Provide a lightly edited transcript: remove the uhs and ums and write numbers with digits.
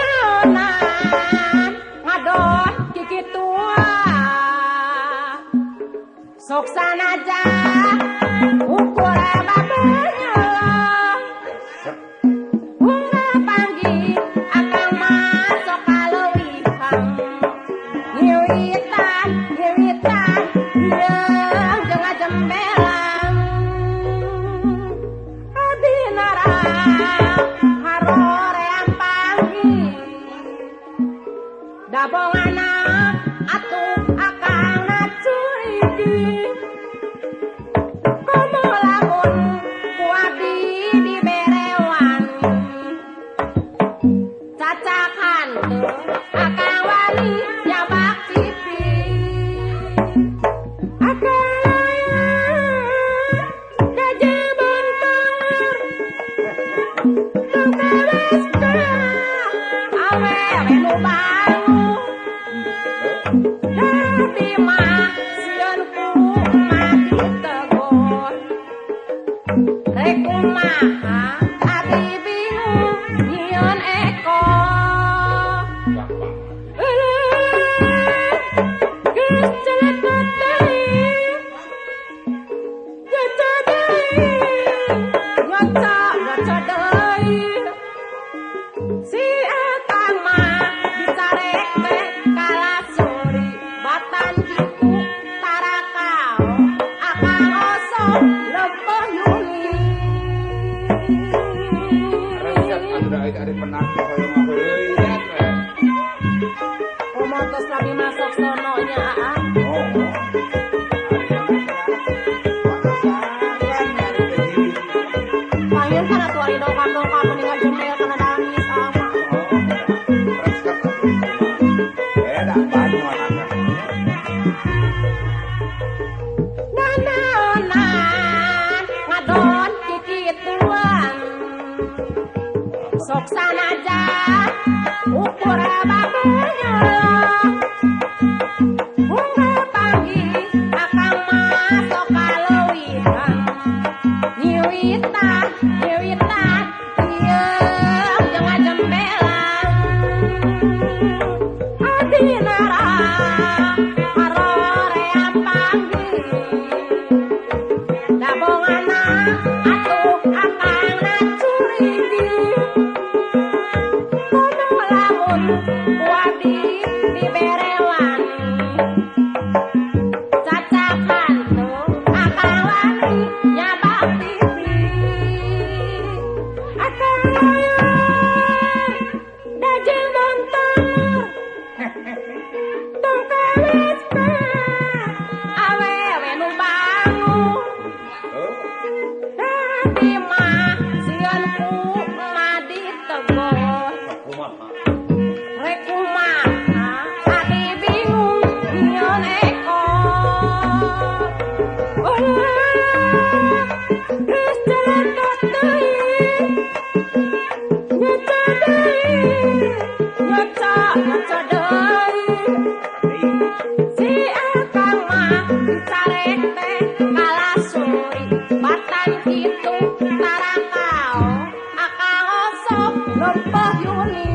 Naonan ngadon kiki tua sok sanaja ukur babanya bunga panggi akan masuk kaleuwihang ngiwitan yang jangan jembelang abi narang haroreang panggi dabong anak atuh akang ngacurigi komo lamun ku abdi diberewan cacakan tuh akang wani nyabak pipi akang gajah bentar tukawes awe nu bangu tapi mah sieun kumaha ditegur rek kumaha abi bingung nyieun eko geus celetot deui nyoco deui si akang mah disarek teh kalasuri batan kitu tarakao akang osok lempeuh yuni Resep anu ari penakih hoyong heuleuy lihat we. komotos labi masuk sononya aang panggil kana tuari dongkap meninggal jendel kana nangis ama Naonan ngadon kiki tuang sok sanaja ukur babanya bunga panggi akang masuk kaleuwihang nyiwitan ieu jangan jembelang abi narang haroreang panggi dabong anak atuh akang ngacurigi komo lamun ku abdi diberewan cacakan tuh akang wani nyabak pipi akang layar dajeng montor tong kawis awewe nu bangu tapi mah sieun kumaha ditegur rek kumaha abi bingung nyieun eko geus celetot deui nyoco deui si akang mah disarek teh kalasuri batan kitu tarakao akang osok lempeuh yuni